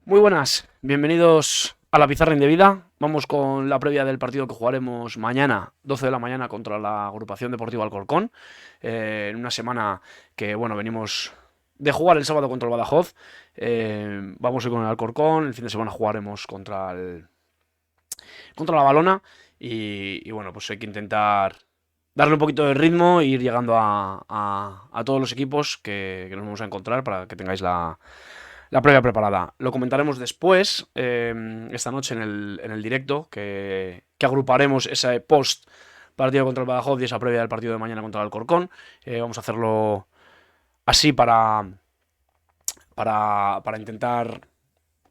Muy buenas, bienvenidos a la pizarra indebida. Vamos con la previa del partido que jugaremos mañana, 12 de la mañana, contra la agrupación deportiva Alcorcón. En una semana que, bueno, venimos de jugar el sábado contra el Badajoz. Vamos a ir con el Alcorcón. El fin de semana jugaremos contra la Valona. Y bueno, pues hay que intentar darle un poquito de ritmo e ir llegando a todos los equipos que nos vamos a encontrar para que tengáis la previa preparada. Lo comentaremos después, esta noche en el directo, que agruparemos ese post partido contra el Badajoz y esa previa del partido de mañana contra el Alcorcón. Vamos a hacerlo así para intentar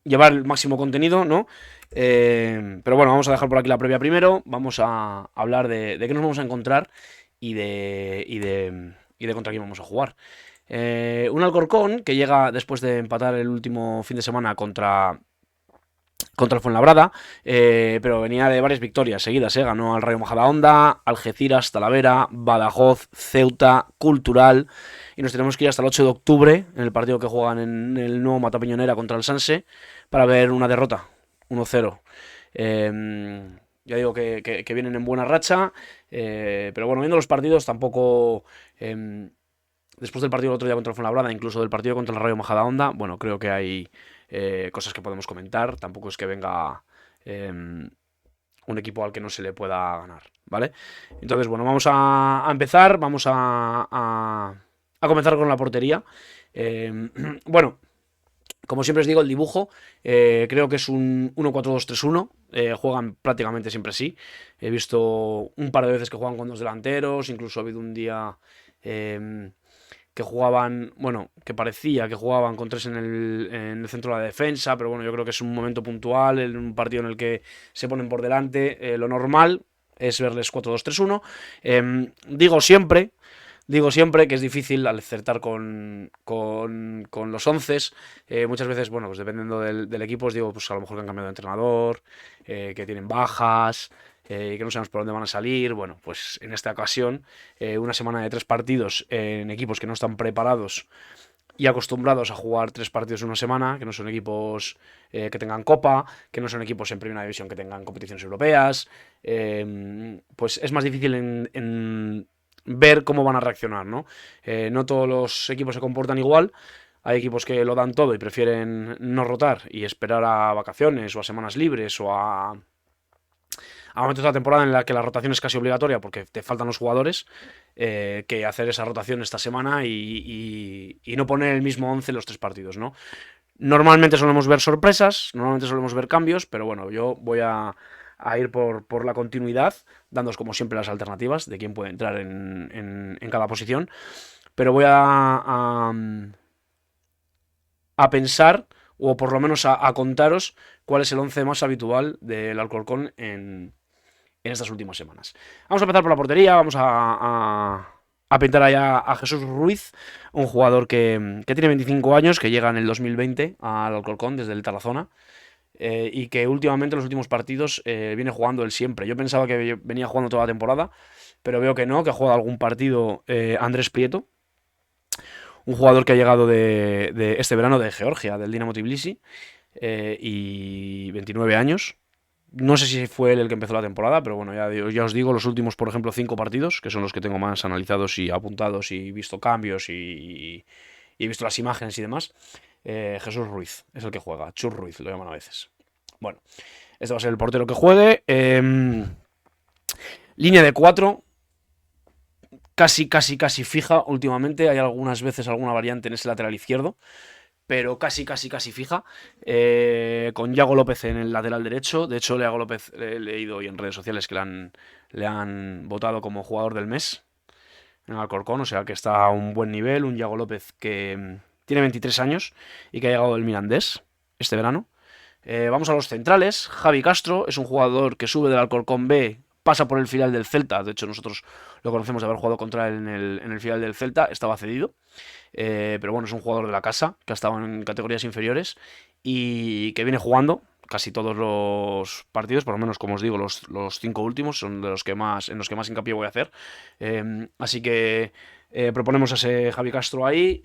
llevar el máximo contenido, ¿no? Pero bueno, vamos a dejar por aquí la previa primero. Vamos a hablar de qué nos vamos a encontrar y de contra quién vamos a jugar. Un Alcorcón que llega después de empatar el último fin de semana contra el Fuenlabrada, pero venía de varias victorias seguidas. Ganó al Rayo Majadahonda, Algeciras, Talavera, Badajoz, Ceuta, Cultural. Y nos tenemos que ir hasta el 8 de octubre, en el partido que juegan en el nuevo Matapiñonera contra el Sanse, para ver una derrota, 1-0. Ya digo que vienen en buena racha, pero bueno, viendo los partidos tampoco... después del partido del otro día contra el Fuenlabrada, incluso del partido contra el Rayo Majadahonda, bueno, creo que hay cosas que podemos comentar. Tampoco es que venga un equipo al que no se le pueda ganar, ¿vale? Entonces, bueno, vamos a empezar, vamos a comenzar con la portería. Bueno, como siempre os digo, el dibujo creo que es un 1-4-2-3-1. Juegan prácticamente siempre así. He visto un par de veces que juegan con dos delanteros. Incluso ha habido un día que jugaban, bueno, que parecía que jugaban con tres en el centro de la defensa. Pero bueno, yo creo que es un momento puntual, en un partido en el que se ponen por delante. Lo normal es verles 4-2-3-1. Digo siempre que es difícil acertar con los 11. Muchas veces, bueno, pues dependiendo del equipo, os digo, pues a lo mejor que han cambiado de entrenador, que tienen bajas, y que no sabemos por dónde van a salir. Bueno, pues en esta ocasión, una semana de 3 partidos en equipos que no están preparados y acostumbrados a jugar 3 partidos en una semana, que no son equipos que tengan copa, que no son equipos en primera división que tengan competiciones europeas. Pues es más difícil en ver cómo van a reaccionar, ¿no? No todos los equipos se comportan igual. Hay equipos que lo dan todo y prefieren no rotar y esperar a vacaciones o a semanas libres o a momentos de la temporada en la que la rotación es casi obligatoria porque te faltan los jugadores, que hacer esa rotación esta semana y no poner el mismo 11 en los 3 partidos, ¿no? Normalmente solemos ver sorpresas, normalmente solemos ver cambios, pero bueno, yo voy a ir por la continuidad, dándoos como siempre las alternativas de quién puede entrar en cada posición. Pero voy a pensar, o por lo menos a contaros, cuál es el 11 más habitual del Alcorcón en estas últimas semanas. Vamos a empezar por la portería, vamos a pintar allá a Jesús Ruiz, un jugador que tiene 25 años, que llega en el 2020 al Alcorcón desde el Tarazona. Y que últimamente en los últimos partidos viene jugando él siempre. Yo pensaba que venía jugando toda la temporada, pero veo que no, que ha jugado algún partido Andrés Prieto, un jugador que ha llegado de este verano de Georgia, del Dinamo Tbilisi, y 29 años. No sé si fue él el que empezó la temporada, pero bueno, ya os digo, los últimos, por ejemplo, 5 partidos, que son los que tengo más analizados y apuntados y visto cambios y he visto las imágenes y demás. Jesús Ruiz es el que juega, Chus Ruiz lo llaman a veces. Bueno, este va a ser el portero que juegue. Línea de 4, casi fija últimamente. Hay algunas veces alguna variante en ese lateral izquierdo, pero casi fija, con Yago López en el lateral derecho. De hecho, Yago López he leído hoy en redes sociales que le han votado como jugador del mes en el Alcorcón, o sea que está a un buen nivel. Un Yago López que tiene 23 años y que ha llegado del Mirandés este verano. Vamos a los centrales. Javi Castro es un jugador que sube del Alcorcón B, pasa por el filial del Celta. De hecho, nosotros lo conocemos de haber jugado contra él en el filial del Celta. Estaba cedido. Pero bueno, es un jugador de la casa que ha estado en categorías inferiores y que viene jugando casi todos los partidos, por lo menos, como os digo, los 5 últimos son de los que más, en los que más hincapié voy a hacer. Así que proponemos a ese Javi Castro ahí,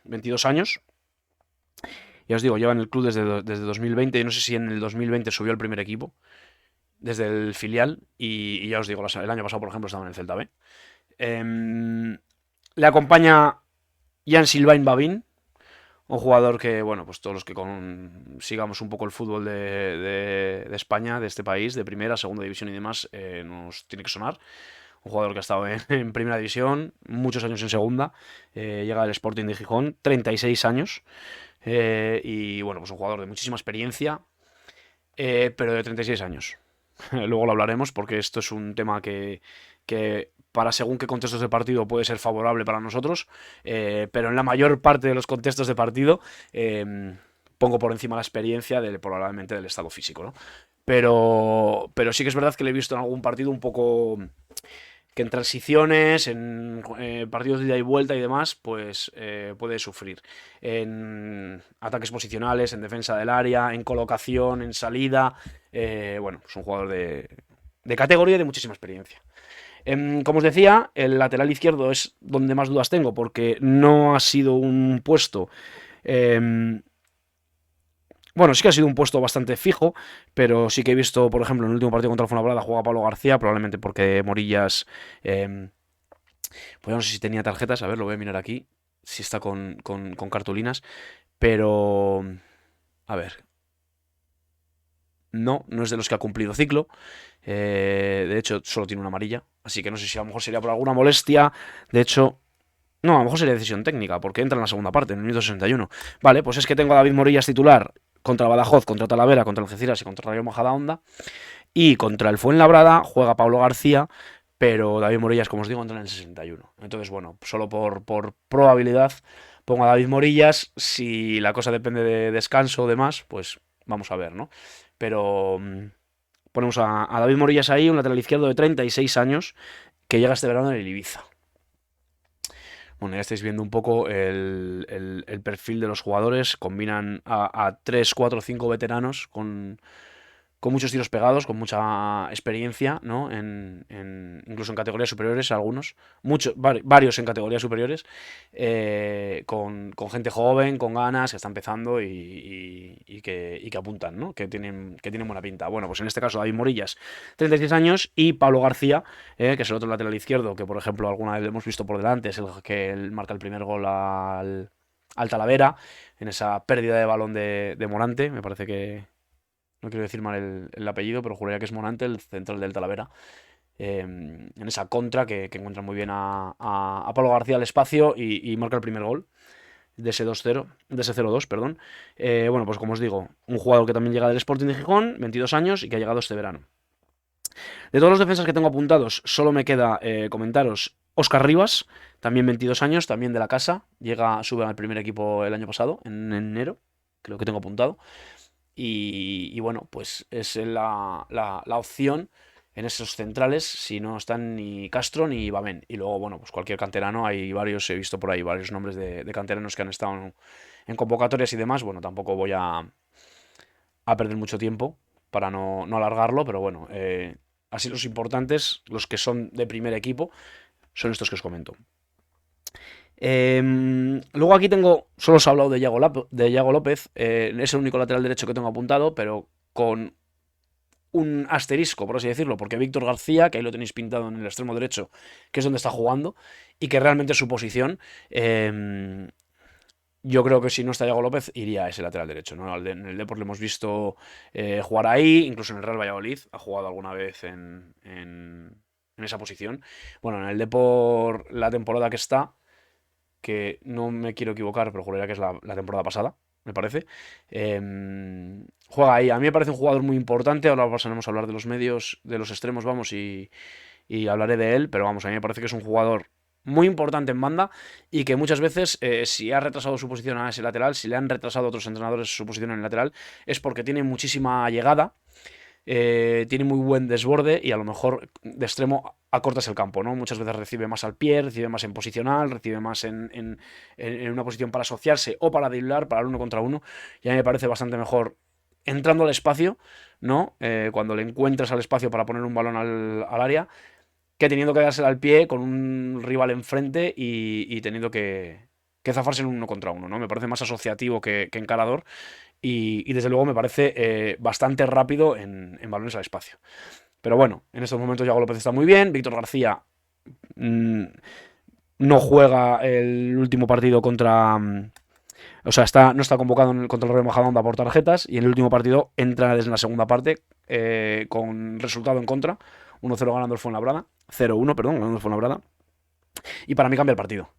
22 años. Ya os digo, lleva en el club desde 2020. Yo no sé si en el 2020 subió al primer equipo, desde el filial. Y ya os digo, el año pasado, por ejemplo, estaba en el Celta B. Em, Le acompaña Jan Sylvain Babin, un jugador que, bueno, pues todos los que sigamos un poco el fútbol de España, de este país, de primera, segunda división y demás, nos tiene que sonar. Un jugador que ha estado en primera división, muchos años en segunda, llega del Sporting de Gijón, 36 años, y bueno, pues un jugador de muchísima experiencia, pero de 36 años. Luego lo hablaremos porque esto es un tema que para según qué contextos de partido puede ser favorable para nosotros, pero en la mayor parte de los contextos de partido pongo por encima la experiencia probablemente del estado físico, ¿no? Pero sí que es verdad que le he visto en algún partido un poco que en transiciones, en partidos de ida y vuelta y demás, pues puede sufrir. En ataques posicionales, en defensa del área, en colocación, en salida. Bueno, es un jugador de categoría y de muchísima experiencia. Como os decía, el lateral izquierdo es donde más dudas tengo, porque no ha sido un puesto. em, bueno, sí que ha sido un puesto bastante fijo, pero sí que he visto, por ejemplo, en el último partido contra el Fuenlabrada juega Pablo García, probablemente porque Morillas, pues no sé si tenía tarjetas, a ver, lo voy a mirar aquí, si está con cartulinas, pero, a ver, no es de los que ha cumplido ciclo, de hecho solo tiene una amarilla, así que no sé si a lo mejor sería por alguna molestia, de hecho... No, a lo mejor sería decisión técnica, porque entra en la segunda parte, en el minuto 61. Vale, pues es que tengo a David Morillas titular contra Badajoz, contra Talavera, contra Algeciras y contra Rayo Majadahonda. Y contra el Fuenlabrada juega Pablo García, pero David Morillas, como os digo, entra en el 61. Entonces, bueno, solo por probabilidad pongo a David Morillas. Si la cosa depende de descanso o demás, pues vamos a ver, ¿no? Pero ponemos a David Morillas ahí, un lateral izquierdo de 36 años, que llega este verano en el Ibiza. Bueno, ya estáis viendo un poco el perfil de los jugadores. Combinan a 3, 4, 5 veteranos con muchos tiros pegados, con mucha experiencia, ¿no? Incluso en categorías superiores, algunos, varios en categorías superiores, con gente joven, con ganas, que está empezando y que apuntan, ¿no? Que tienen buena pinta. Bueno, pues en este caso David Morillas, 36 años, y Pablo García, que es el otro lateral izquierdo, que por ejemplo alguna vez lo hemos visto por delante, es el que marca el primer gol al Talavera, en esa pérdida de balón de Morante, me parece que no quiero decir mal el apellido, pero juraría que es Monante, el central del Talavera. En esa contra que encuentra muy bien a Pablo García al espacio y marca el primer gol de ese 2-0, de ese 0-2, perdón. Bueno, pues como os digo, un jugador que también llega del Sporting de Gijón, 22 años y que ha llegado este verano. De todos los defensas que tengo apuntados, solo me queda comentaros Óscar Rivas, también 22 años, también de la casa, sube al primer equipo el año pasado, en enero, creo que tengo apuntado. Y bueno, pues es la opción en esos centrales si no están ni Castro ni Bamén. Y luego, bueno, pues cualquier canterano, hay varios, he visto por ahí varios nombres de canteranos que han estado en convocatorias y demás. Bueno, tampoco voy a perder mucho tiempo para no alargarlo, pero bueno, así los importantes, los que son de primer equipo, son estos que os comento. Luego aquí solo os he hablado de Yago López, es el único lateral derecho que tengo apuntado, pero con un asterisco, por así decirlo, porque Víctor García, que ahí lo tenéis pintado en el extremo derecho, que es donde está jugando, y que realmente es su posición, yo creo que si no está Yago López, iría a ese lateral derecho, ¿no? En el Depor le hemos visto jugar ahí, incluso en el Real Valladolid, ha jugado alguna vez en esa posición. Bueno, en el Depor la temporada que está, que no me quiero equivocar, pero juraría que es la temporada pasada, me parece. Juega ahí. A mí me parece un jugador muy importante. Ahora pasaremos a hablar de los medios, de los extremos, vamos, y hablaré de él. Pero vamos, a mí me parece que es un jugador muy importante en banda y que muchas veces, si ha retrasado su posición a ese lateral, si le han retrasado a otros entrenadores su posición en el lateral, es porque tiene muchísima llegada, tiene muy buen desborde y a lo mejor de extremo acortas el campo, ¿no? Muchas veces recibe más al pie, recibe más en posicional, recibe más en una posición para asociarse o para driblar, para el uno contra uno. Y a mí me parece bastante mejor entrando al espacio, ¿no? Cuando le encuentras al espacio para poner un balón al área, que teniendo que dársela al pie con un rival enfrente y teniendo que que zafarse en un 1 contra 1, ¿no? Me parece más asociativo que encarador y desde luego me parece bastante rápido en balones al espacio. Pero bueno, en estos momentos Yago López está muy bien, Víctor García mm, no juega el último partido contra... O sea, no está convocado contra el Real Majadahonda por tarjetas y en el último partido entra desde la segunda parte con resultado en contra. 1-0 ganando el Fuenlabrada. 0-1, perdón, ganando el Fuenlabrada. Y para mí cambia el partido.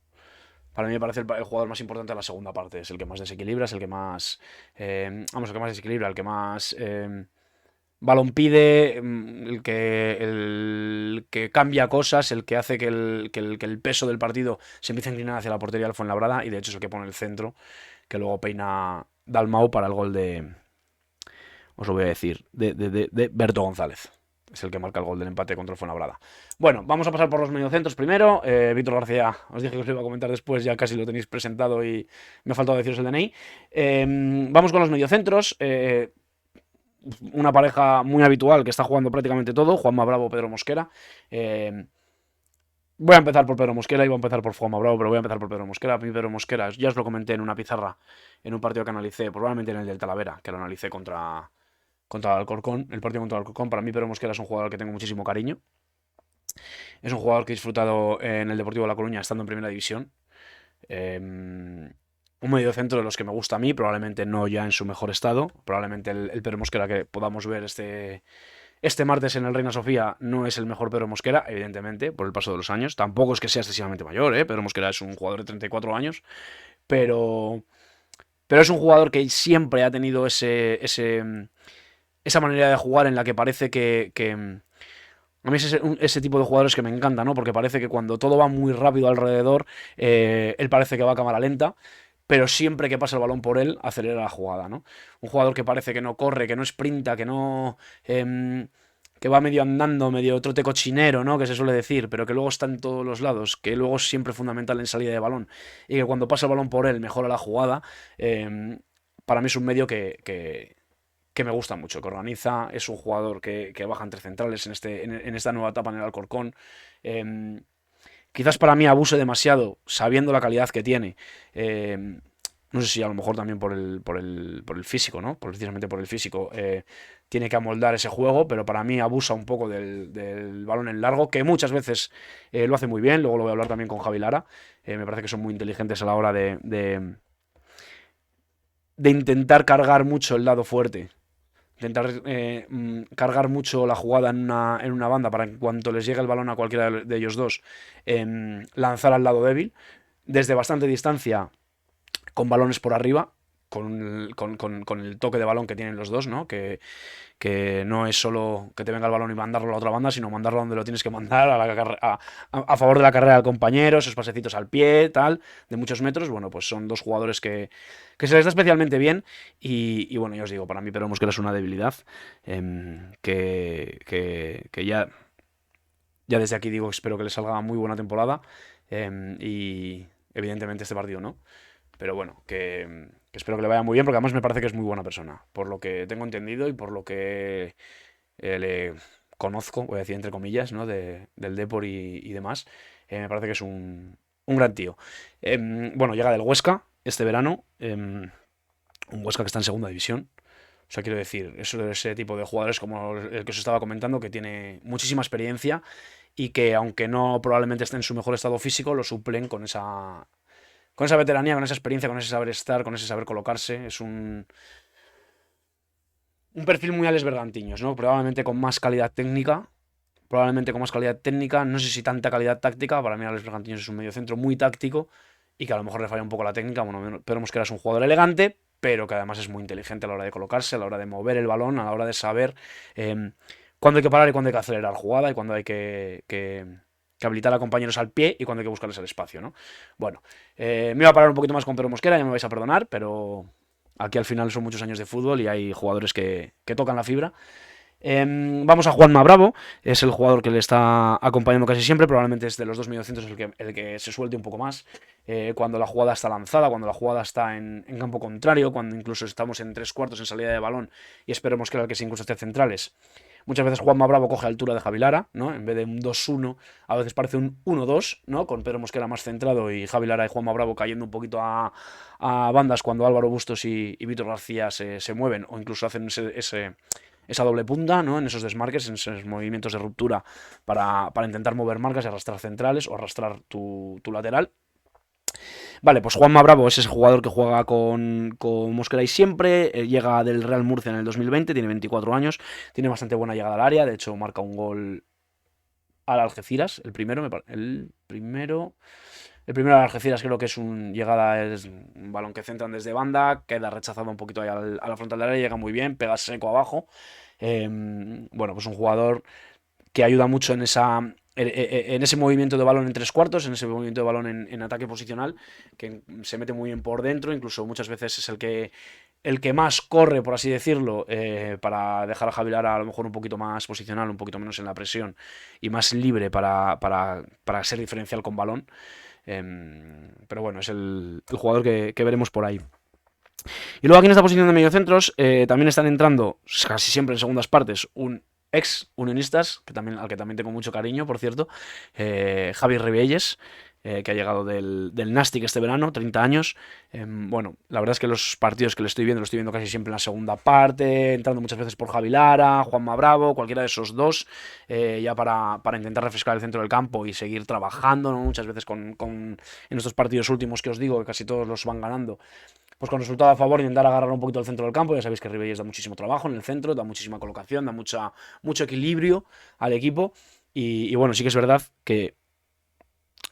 Para mí me parece el jugador más importante de la segunda parte. Es el que más desequilibra, es el que más... el que más desequilibra, el que más... balón pide, el que cambia cosas, el que hace que el peso del partido se empiece a inclinar hacia la portería del Fuenlabrada y de hecho es el que pone el centro, que luego peina Dalmau para el gol de, os lo voy a decir, de Berto González. Es el que marca el gol del empate contra el Fuenlabrada. Bueno, vamos a pasar por los mediocentros primero. Víctor García, os dije que os lo iba a comentar después, ya casi lo tenéis presentado y me ha faltado deciros el DNI. Vamos con los mediocentros. Una pareja muy habitual que está jugando prácticamente todo, Juanma Bravo, Pedro Mosquera. Voy a empezar por Pedro Mosquera y voy a empezar por Juanma Bravo, pero voy a empezar por Pedro Mosquera. A mí Pedro Mosquera, ya os lo comenté en una pizarra, en un partido que analicé, probablemente en el del Talavera, que lo analicé contra el Alcorcón, el partido contra el Alcorcón. Para mí Pedro Mosquera es un jugador que tengo muchísimo cariño. Es un jugador que he disfrutado en el Deportivo de La Coruña estando en Primera División. Un mediocentro de los que me gusta a mí, probablemente no ya en su mejor estado. Probablemente el Pedro Mosquera que podamos ver este martes en el Reina Sofía no es el mejor Pedro Mosquera, evidentemente, por el paso de los años. Tampoco es que sea excesivamente mayor, ¿eh? Pedro Mosquera es un jugador de 34 años, pero es un jugador que siempre ha tenido esa manera de jugar en la que parece que a mí es ese tipo de jugadores que me encanta, ¿no? Porque parece que cuando todo va muy rápido alrededor, él parece que va a cámara lenta, pero siempre que pasa el balón por él, acelera la jugada, ¿no? Un jugador que parece que no corre, que no sprinta, que va medio andando, medio trote cochinero, ¿no? Que se suele decir, pero que luego está en todos los lados, que luego es siempre fundamental en salida de balón, y que cuando pasa el balón por él mejora la jugada. Para mí es un medio que me gusta mucho, que organiza, es un jugador que baja entre centrales en esta nueva etapa en el Alcorcón. Quizás para mí abuse demasiado, sabiendo la calidad que tiene. No sé si a lo mejor también por el físico, ¿no? Precisamente por el físico. Tiene que amoldar ese juego, pero para mí abusa un poco del balón en largo, que muchas veces lo hace muy bien. Luego lo voy a hablar también con Javi Lara. Me parece que son muy inteligentes a la hora de intentar cargar mucho el lado fuerte. Intentar cargar mucho la jugada en una banda para en cuanto les llegue el balón a cualquiera de ellos dos, lanzar al lado débil, desde bastante distancia, con balones por arriba, con el toque de balón que tienen los dos, ¿no? Que no es solo que te venga el balón y mandarlo a la otra banda, sino mandarlo donde lo tienes que mandar, a favor de la carrera del compañero, esos pasecitos al pie, tal, de muchos metros. Bueno, pues son dos jugadores que se les da especialmente bien y bueno, ya os digo, para mí Pedro Mosquera es una debilidad, que ya desde aquí digo, espero que le salga muy buena temporada, y evidentemente este partido no. Pero bueno, que espero que le vaya muy bien, porque además me parece que es muy buena persona. Por lo que tengo entendido y por lo que le conozco, voy a decir entre comillas, ¿no? Del Depor y demás, me parece que es un gran tío. Bueno, llega del Huesca este verano, un Huesca que está en segunda división. O sea, quiero decir, ese tipo de jugadores como el que os estaba comentando, que tiene muchísima experiencia y que, aunque no probablemente esté en su mejor estado físico, lo suplen con esa veteranía, con esa experiencia, con ese saber estar, con ese saber colocarse. Es un perfil muy Alex Bergantiños, ¿no? Probablemente con más calidad técnica. No sé si tanta calidad táctica. Para mí Alex Bergantiños es un mediocentro muy táctico y que a lo mejor le falla un poco la técnica. Bueno, pero que era un jugador elegante, pero que además es muy inteligente a la hora de colocarse, a la hora de mover el balón, a la hora de saber cuándo hay que parar y cuándo hay que acelerar jugada y cuándo hay que habilitar a compañeros al pie y cuando hay que buscarles el espacio, ¿no? Bueno, me iba a parar un poquito más con Pedro Mosquera, ya me vais a perdonar, pero aquí al final son muchos años de fútbol y hay jugadores que tocan la fibra. Vamos a Juanma Bravo, es el jugador que le está acompañando casi siempre, probablemente es de los dos mediocentros el que se suelte un poco más, cuando la jugada está lanzada, cuando la jugada está en campo contrario, cuando incluso estamos en 3/4 en salida de balón y esperemos que el que se incluso esté centrales. Muchas veces Juanma Bravo coge altura de Javi Lara, ¿no? En vez de un 2-1, a veces parece un 1-2, ¿no? Con Pedro Mosquera más centrado y Javi Lara y Juanma Bravo cayendo un poquito a bandas cuando Álvaro Bustos y Víctor García se mueven o incluso hacen esa doble punta, ¿no? En esos desmarques, en esos movimientos de ruptura para intentar mover marcas y arrastrar centrales o arrastrar tu lateral. Vale, pues Juanma Bravo es ese jugador que juega con Mosquera y siempre, llega del Real Murcia en el 2020, tiene 24 años, tiene bastante buena llegada al área, de hecho marca un gol al Algeciras, el primero al Algeciras creo que es un llegada, es un balón que centran desde banda, queda rechazado un poquito ahí a la frontal del área, llega muy bien, pega seco abajo. Bueno, pues un jugador que ayuda mucho en ese movimiento de balón en tres cuartos, en ese movimiento de balón en ataque posicional, que se mete muy bien por dentro, incluso muchas veces es el que más corre, por así decirlo, para dejar a Javi Lara a lo mejor un poquito más posicional, un poquito menos en la presión y más libre para ser diferencial con balón. Pero bueno, es el jugador que veremos por ahí. Y luego aquí en esta posición de mediocentros también están entrando casi siempre en segundas partes un ex unionistas, al que también tengo mucho cariño, por cierto, Javi Rebielles, que ha llegado del Nastic este verano, 30 años. Bueno, la verdad es que los partidos que le estoy viendo casi siempre en la segunda parte, entrando muchas veces por Javi Lara, Juanma Bravo, cualquiera de esos dos, ya para intentar refrescar el centro del campo y seguir trabajando, ¿no? Muchas veces en estos partidos últimos que os digo, que casi todos los van ganando, pues con resultado a favor, intentar agarrar un poquito el centro del campo. Ya sabéis que Ribelles da muchísimo trabajo en el centro, da muchísima colocación, da mucho equilibrio al equipo. Y bueno, sí que es verdad que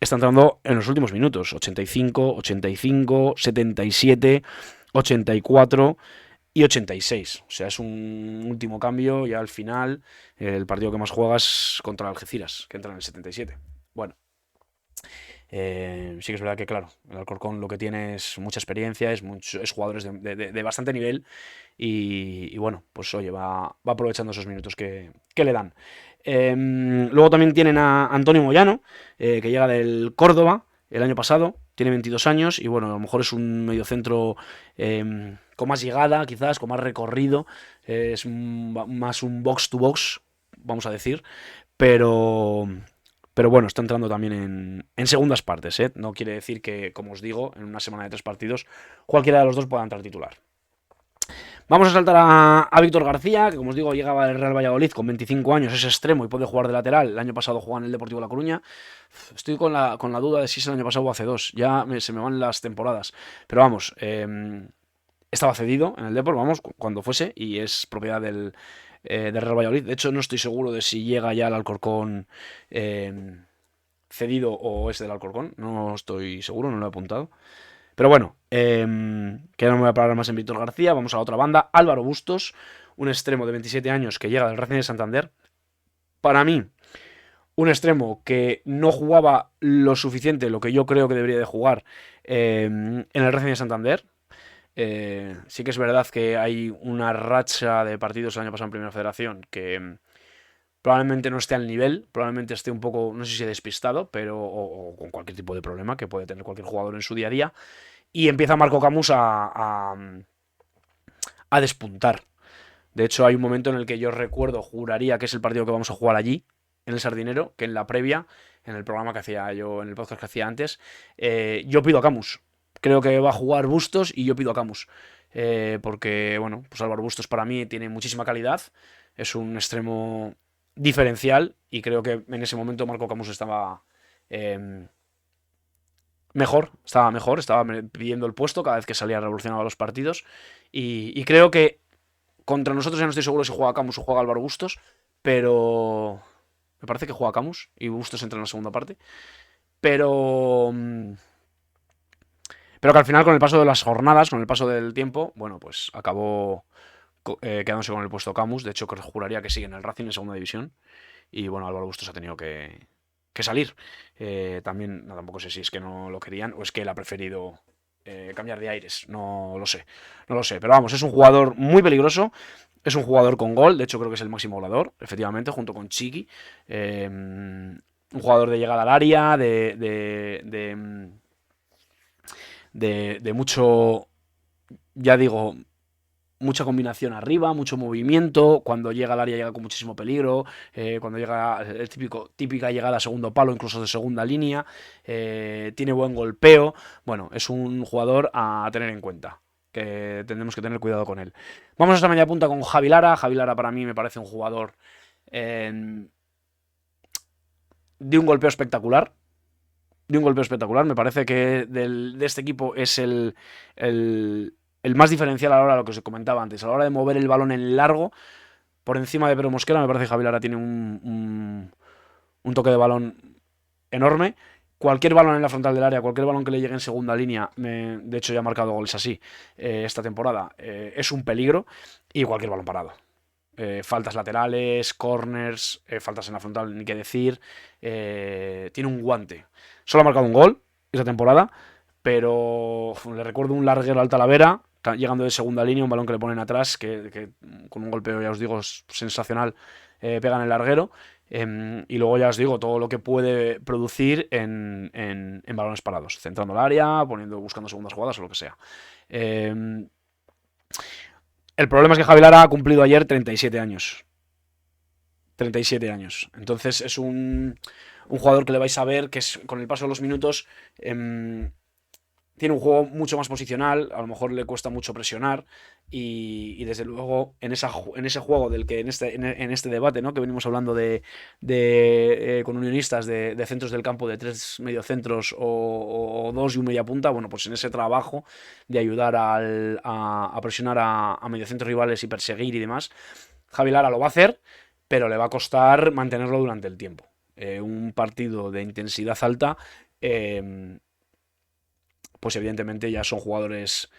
está entrando en los últimos minutos: 85, 85, 77, 84 y 86. O sea, es un último cambio ya al final. El partido que más juega es contra Algeciras, que entra en el 77. Bueno. Sí que es verdad que, claro, el Alcorcón lo que tiene es mucha experiencia, es jugadores de bastante nivel y bueno, pues oye, va aprovechando esos minutos que le dan. Luego también tienen a Antonio Moyano, que llega del Córdoba el año pasado, tiene 22 años y bueno, a lo mejor es un mediocentro con más llegada, quizás, con más recorrido, es más un box to box, vamos a decir, pero... Pero bueno, está entrando también en segundas partes, ¿eh? No quiere decir que, como os digo, en una semana de 3 partidos, cualquiera de los dos pueda entrar titular. Vamos a saltar a Víctor García, que como os digo, llegaba del Real Valladolid con 25 años, es extremo y puede jugar de lateral. El año pasado jugaba en el Deportivo La Coruña. Estoy con la duda de si es el año pasado o hace dos. Ya se me van las temporadas. Pero vamos, estaba cedido en el Depor, vamos, cuando fuese, y es propiedad del Real Valladolid. De hecho, no estoy seguro de si llega ya al Alcorcón cedido o es del Alcorcón. No estoy seguro, no lo he apuntado. Pero bueno, que no me voy a parar más en Víctor García. Vamos a otra banda. Álvaro Bustos, un extremo de 27 años que llega del Racing de Santander. Para mí, un extremo que no jugaba lo suficiente, lo que yo creo que debería de jugar en el Racing de Santander. Sí que es verdad que hay una racha de partidos el año pasado en Primera Federación que probablemente no esté al nivel, probablemente esté un poco, no sé si despistado, pero o con cualquier tipo de problema que puede tener cualquier jugador en su día a día. Y empieza Marco Camus a despuntar. De hecho, hay un momento en el que yo recuerdo, juraría que es el partido que vamos a jugar allí, en el Sardinero, que en la previa, en el programa que hacía yo, en el podcast que hacía antes, yo pido a Camus. Creo que va a jugar Bustos y yo pido a Camus. Porque, bueno, pues Álvaro Bustos para mí tiene muchísima calidad, es un extremo diferencial y creo que en ese momento Marco Camus estaba estaba pidiendo el puesto cada vez que salía revolucionado a los partidos y creo que contra nosotros ya no estoy seguro si juega Camus o juega Álvaro Bustos, pero me parece que juega Camus y Bustos entra en la segunda parte, pero pero que al final con el paso de las jornadas, con el paso del tiempo, bueno, pues acabó quedándose con el puesto Camus. De hecho, juraría que sigue en el Racing en segunda división. Y bueno, Álvaro Bustos ha tenido que salir. También, no, tampoco sé si es que no lo querían o es que él ha preferido cambiar de aires. No lo sé. No lo sé. Pero vamos, es un jugador muy peligroso. Es un jugador con gol. De hecho, creo que es el máximo goleador, efectivamente, junto con Chiqui. Un jugador de llegada al área, de mucho, ya digo, mucha combinación arriba, mucho movimiento. Cuando llega al área llega con muchísimo peligro. Cuando llega el típica llegada a segundo palo, incluso de segunda línea. Tiene buen golpeo. Bueno, es un jugador a tener en cuenta, que tendremos que tener cuidado con él. Vamos a esta media punta con Javi Lara. Javi Lara para mí me parece un jugador de un golpeo espectacular. De un golpeo espectacular. Me parece que de este equipo es el más diferencial a la hora de lo que os comentaba antes. A la hora de mover el balón en largo, por encima de Pedro Mosquera, me parece que Javi Lara tiene un toque de balón enorme. Cualquier balón en la frontal del área, cualquier balón que le llegue en segunda línea, de hecho ya ha marcado goles así esta temporada, es un peligro. Y cualquier balón parado. Faltas laterales, corners, faltas en la frontal, ni qué decir. Tiene un guante. Solo ha marcado un gol esta temporada, pero le recuerdo un larguero al Talavera, llegando de segunda línea, un balón que le ponen atrás, que con un golpeo, ya os digo, es sensacional, pega en el larguero. Y luego ya os digo, todo lo que puede producir en balones parados, centrando el área, buscando segundas jugadas o lo que sea. El problema es que Javi Lara ha cumplido ayer 37 años. 37 años. Entonces es un jugador que le vais a ver que con el paso de los minutos tiene un juego mucho más posicional, a lo mejor le cuesta mucho presionar y desde luego en ese juego del que en este debate, ¿no?, que venimos hablando con unionistas de centros del campo, de 3 mediocentros o 2 y un media punta, bueno, pues en ese trabajo de ayudar a presionar a mediocentros rivales y perseguir y demás, Javi Lara lo va a hacer, pero le va a costar mantenerlo durante el tiempo. Un partido de intensidad alta, pues evidentemente ya son jugadores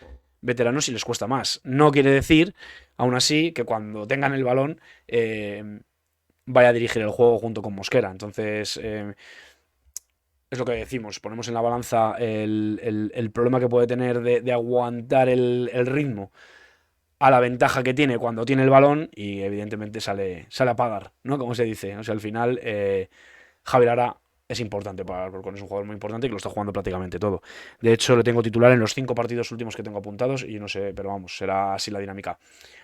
veteranos y les cuesta más. No quiere decir, aún así, que cuando tengan el balón vaya a dirigir el juego junto con Mosquera. Entonces, es lo que decimos, ponemos en la balanza el problema que puede tener de aguantar el ritmo a la ventaja que tiene cuando tiene el balón y evidentemente sale a pagar, ¿no? Como se dice. O sea, al final, Javi Lara es importante para el Alcorcón, es un jugador muy importante y que lo está jugando prácticamente todo. De hecho, lo tengo titular en los 5 partidos últimos que tengo apuntados y no sé, pero vamos, será así la dinámica.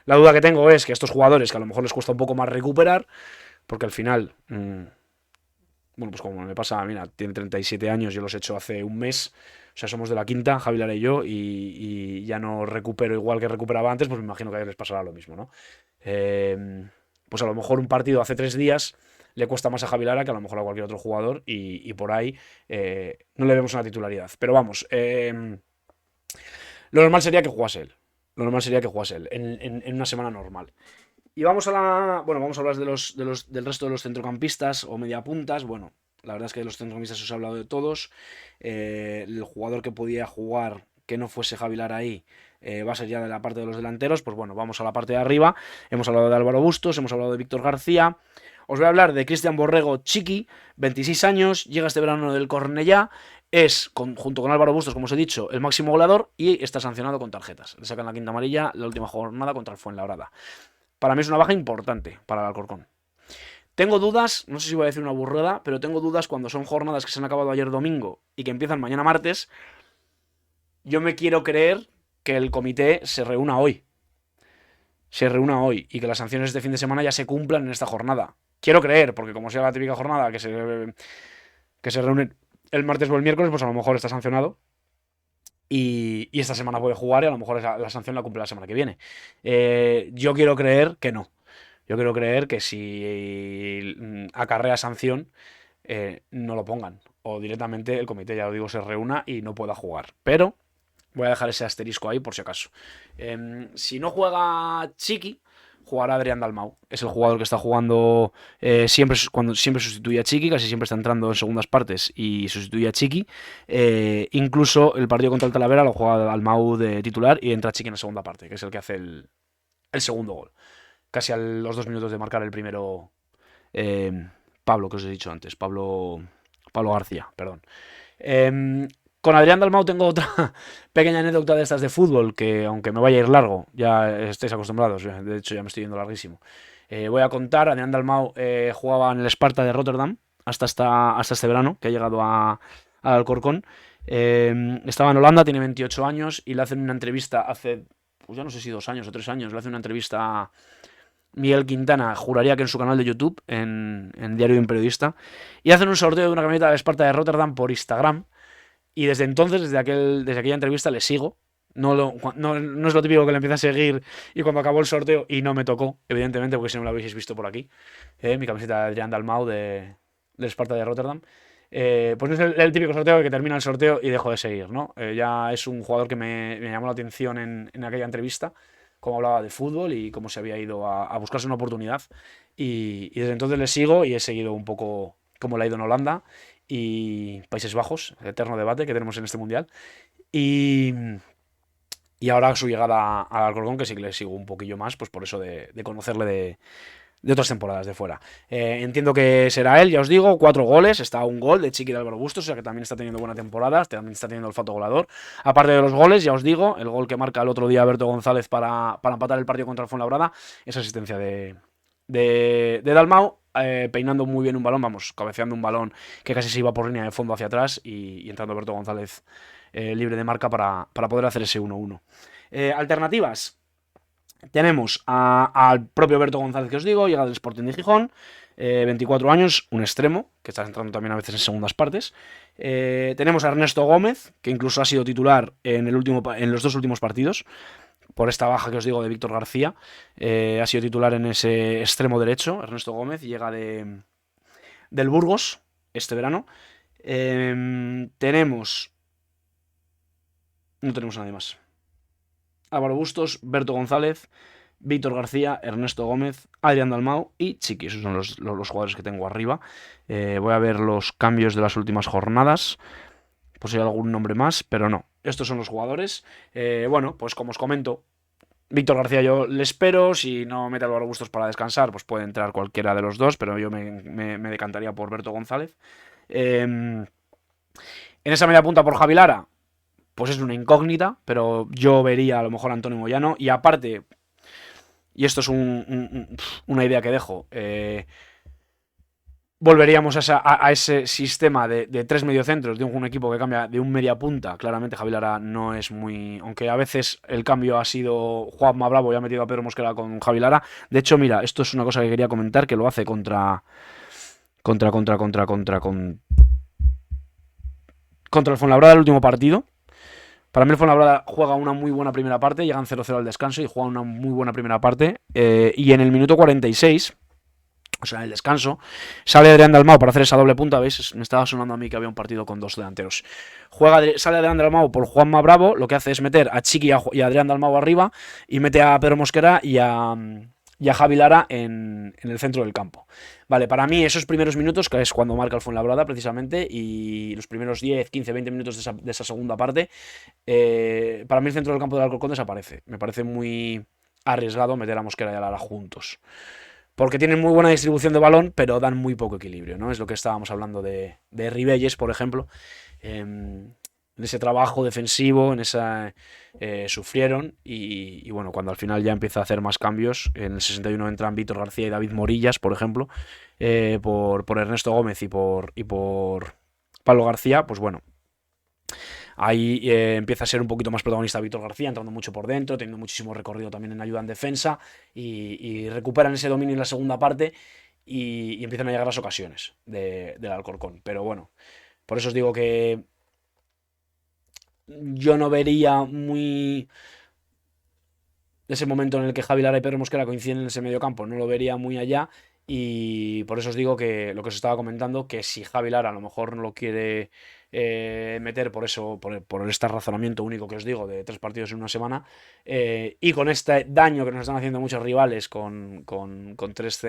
La duda que tengo es que estos jugadores, que a lo mejor les cuesta un poco más recuperar, porque al final, bueno, pues como me pasa, mira, tiene 37 años, yo los he hecho hace un mes, o sea, somos de la quinta, Javi Lara y yo, y ya no recupero igual que recuperaba antes, pues me imagino que a ellos les pasará lo mismo, ¿no? Pues a lo mejor un partido hace 3 días le cuesta más a Javi Lara que a lo mejor a cualquier otro jugador y por ahí no le vemos una titularidad. Pero vamos, lo normal sería que jugase él. Lo normal sería que jugase él en una semana normal. Y vamos vamos a hablar del resto de los centrocampistas o mediapuntas. Bueno, la verdad es que de los centrocampistas os he hablado de todos. El jugador que podía jugar que no fuese Javi Lara ahí va a ser ya de la parte de los delanteros. Pues bueno, vamos a la parte de arriba. Hemos hablado de Álvaro Bustos, hemos hablado de Víctor García. Os voy a hablar de Cristian Borrego Chiqui, 26 años, llega este verano del Cornellá, junto con Álvaro Bustos, como os he dicho, el máximo goleador y está sancionado con tarjetas. Le sacan la quinta amarilla la última jornada contra el Fuenlabrada. Para mí es una baja importante para el Alcorcón. Tengo dudas, no sé si voy a decir una burrada, pero tengo dudas cuando son jornadas que se han acabado ayer domingo y que empiezan mañana martes. Yo me quiero creer que el comité se reúna hoy. Y que las sanciones de fin de semana ya se cumplan en esta jornada. Quiero creer, porque como sea la típica jornada que se reúnen el martes o el miércoles, pues a lo mejor está sancionado. Y esta semana puede jugar y a lo mejor la sanción la cumple la semana que viene. Yo quiero creer que no. Yo quiero creer que si acarrea sanción, no lo pongan. O directamente el comité, ya lo digo, se reúna y no pueda jugar. Pero voy a dejar ese asterisco ahí por si acaso. Si no juega Chiqui, jugará Adrián Dalmau. Es el jugador que está jugando siempre sustituye a Chiqui, casi siempre está entrando en segundas partes y sustituye a Chiqui. Incluso el partido contra el Talavera lo juega Dalmau de titular y entra Chiqui en la segunda parte, que es el que hace el segundo gol. Casi a los 2 minutos de marcar el primero Pablo, que os he dicho antes. Pablo García, perdón. Con Adrián Dalmau tengo otra pequeña anécdota de estas de fútbol, que aunque me vaya a ir largo, ya estáis acostumbrados, de hecho ya me estoy yendo larguísimo. Voy a contar, Adrián Dalmau jugaba en el Sparta de Rotterdam hasta este verano, que ha llegado al Alcorcón. Estaba en Holanda, tiene 28 años y le hacen una entrevista hace pues ya no sé si 2 años o 3 años, le hace una entrevista a Miguel Quintana, juraría que en su canal de YouTube, en Diario de un Periodista, y hacen un sorteo de una camiseta de Esparta de Rotterdam por Instagram. Y desde entonces, desde aquella entrevista, le sigo. No es lo típico que le empieza a seguir y cuando acabó el sorteo y no me tocó, evidentemente, porque si no me lo habéis visto por aquí. Mi camiseta de Adrián Dalmau del Sparta de Rotterdam. Pues no es el típico sorteo que termina el sorteo y dejo de seguir, ¿no? Ya es un jugador que me llamó la atención en aquella entrevista, cómo hablaba de fútbol y cómo se había ido a buscarse una oportunidad. Y desde entonces le sigo y he seguido un poco cómo le ha ido en Holanda y Países Bajos, el eterno debate que tenemos en este mundial. Y, y ahora su llegada al Alcorcón, que sí que le sigo un poquillo más, pues por eso de conocerle de otras temporadas de fuera. Entiendo que será él, ya os digo, 4 goles, está a un gol de Chiqui de Álvaro Bustos, o sea que también está teniendo buena temporada, también está teniendo olfato goleador. Aparte de los goles, ya os digo, el gol que marca el otro día Berto González para empatar el partido contra el Fuenlabrada, esa asistencia de Dalmau, peinando muy bien un balón, vamos, cabeceando un balón que casi se iba por línea de fondo hacia atrás y entrando Berto González libre de marca para poder hacer ese 1-1. Alternativas. Tenemos al propio Berto González, que os digo, llega del Sporting de Gijón, 24 años, un extremo, que está entrando también a veces en segundas partes. Tenemos a Ernesto Gómez, que incluso ha sido titular en los 2 últimos partidos, por esta baja que os digo de Víctor García. Ha sido titular en ese extremo derecho. Ernesto Gómez llega del Burgos este verano. No tenemos a nadie más. Álvaro Bustos, Berto González, Víctor García, Ernesto Gómez, Adrián Dalmau y Chiqui. Esos son los jugadores que tengo arriba. Voy a ver los cambios de las últimas jornadas, por si hay algún nombre más, pero no. Estos son los jugadores. Bueno, pues como os comento, Víctor García yo le espero. Si no mete a Álvaro Bustos para descansar, pues puede entrar cualquiera de los dos, pero yo me decantaría por Berto González. En esa media punta por Javi Lara, pues es una incógnita, pero yo vería a lo mejor a Antonio Moyano. Y aparte, y esto es una idea que dejo, volveríamos a ese sistema de 3 mediocentros, de un equipo que cambia de un media punta. Claramente Javi Lara no es muy... Aunque a veces el cambio ha sido Juanma Bravo y ha metido a Pedro Mosquera con Javi Lara. De hecho, mira, esto es una cosa que quería comentar, que lo hace contra el Fuenlabrada el último partido. Para mí el Fuenlabrada juega una muy buena primera parte, llegan 0-0 al descanso y juega una muy buena primera parte. Y en el minuto 46, o sea, en el descanso, sale Adrián Dalmau para hacer esa doble punta. ¿Veis? Me estaba sonando a mí que había un partido con 2 delanteros. Sale Adrián Dalmau por Juanma Bravo, lo que hace es meter a Chiqui y a Adrián Dalmau arriba y mete a Pedro Mosquera y a Javi Lara en el centro del campo. Vale, para mí esos primeros minutos, que es cuando marca el Fuenlabrada precisamente, y los primeros 10, 15, 20 minutos de esa segunda parte, para mí el centro del campo del Alcorcón desaparece. Me parece muy arriesgado meter a Mosquera y a Lara juntos. Porque tienen muy buena distribución de balón, pero dan muy poco equilibrio, ¿no? Es lo que estábamos hablando de Ribelles, por ejemplo. En ese trabajo defensivo, sufrieron y bueno, cuando al final ya empieza a hacer más cambios, en el 61 entran Víctor García y David Morillas, por ejemplo, por Ernesto Gómez y por Pablo García, pues bueno, ahí empieza a ser un poquito más protagonista Víctor García, entrando mucho por dentro, teniendo muchísimo recorrido también en ayuda en defensa y recuperan ese dominio en la segunda parte y empiezan a llegar las ocasiones del Alcorcón. Pero bueno, por eso os digo que yo no vería muy... Ese momento en el que Javi Lara y Pedro Mosquera coinciden en ese medio campo, no lo vería muy allá. Y por eso os digo que lo que os estaba comentando, que si Javi Lara a lo mejor no lo quiere meter por eso, por este razonamiento único que os digo, de 3 partidos en una semana, y con este daño que nos están haciendo muchos rivales con 3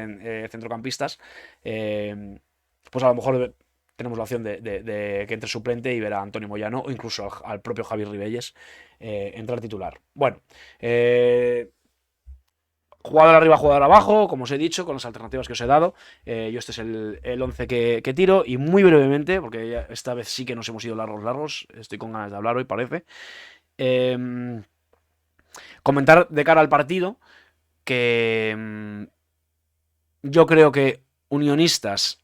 centrocampistas, pues a lo mejor tenemos la opción de que entre suplente y ver a Antonio Moyano o incluso al propio Javi Ribelles entrar titular. Bueno, jugador arriba, jugador abajo, como os he dicho, con las alternativas que os he dado. Yo este es el 11 que tiro y muy brevemente, porque esta vez sí que nos hemos ido largos, estoy con ganas de hablar hoy, parece. Comentar de cara al partido que yo creo que Unionistas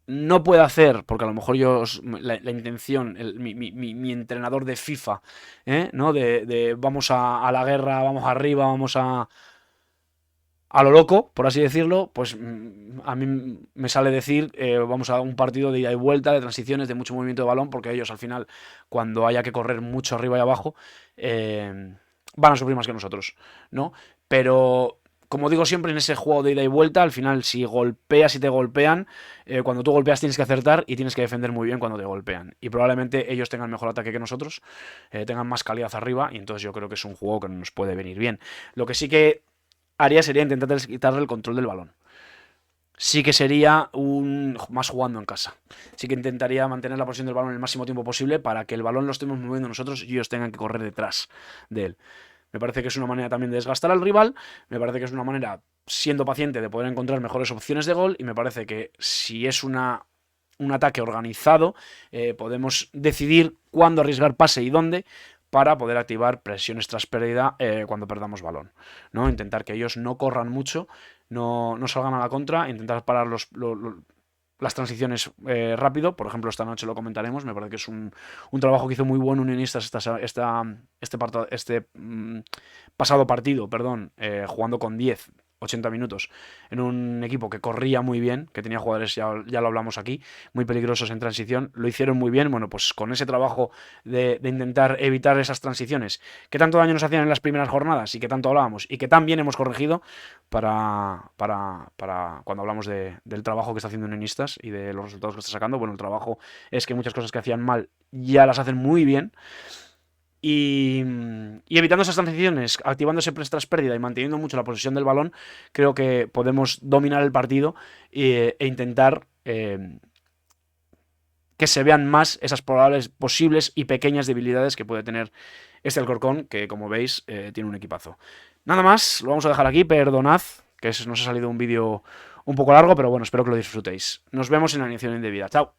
no puede hacer, porque a lo mejor la intención, mi entrenador de FIFA, ¿no? De vamos a la guerra, vamos arriba, vamos a lo loco, por así decirlo, pues a mí me sale decir, vamos a un partido de ida y vuelta, de transiciones, de mucho movimiento de balón, porque ellos al final, cuando haya que correr mucho arriba y abajo, van a sufrir más que nosotros, ¿no? Pero, como digo siempre, en ese juego de ida y vuelta, al final, si golpeas y te golpean, cuando tú golpeas tienes que acertar y tienes que defender muy bien cuando te golpean. Y probablemente ellos tengan mejor ataque que nosotros, tengan más calidad arriba, y entonces yo creo que es un juego que nos puede venir bien. Lo que sí que haría sería intentar quitarle el control del balón. Sí que sería más jugando en casa. Sí que intentaría mantener la posición del balón el máximo tiempo posible para que el balón lo estemos moviendo nosotros y ellos tengan que correr detrás de él. Me parece que es una manera también de desgastar al rival, me parece que es una manera, siendo paciente, de poder encontrar mejores opciones de gol, y me parece que si es un ataque organizado, podemos decidir cuándo arriesgar pase y dónde, para poder activar presiones tras pérdida cuando perdamos balón, ¿no? Intentar que ellos no corran mucho, no salgan a la contra, intentar parar las transiciones rápido. Por ejemplo, esta noche lo comentaremos. Me parece que es un trabajo que hizo muy bueno Unionistas pasado partido, perdón, jugando con 10 80 minutos en un equipo que corría muy bien, que tenía jugadores, ya lo hablamos aquí, muy peligrosos en transición. Lo hicieron muy bien. Bueno, pues con ese trabajo de intentar evitar esas transiciones que tanto daño nos hacían en las primeras jornadas y que tanto hablábamos y que tan bien hemos corregido, para cuando hablamos del trabajo que está haciendo Unionistas y de los resultados que está sacando. Bueno, el trabajo es que muchas cosas que hacían mal ya las hacen muy bien. Y evitando esas transiciones, activando ese press tras pérdida y manteniendo mucho la posesión del balón, creo que podemos dominar el partido e intentar que se vean más esas probables, posibles y pequeñas debilidades que puede tener este Alcorcón, que como veis tiene un equipazo. Nada más, lo vamos a dejar aquí. Perdonad que nos ha salido un vídeo un poco largo, pero bueno, espero que lo disfrutéis. Nos vemos en la alineación indebida. Chao.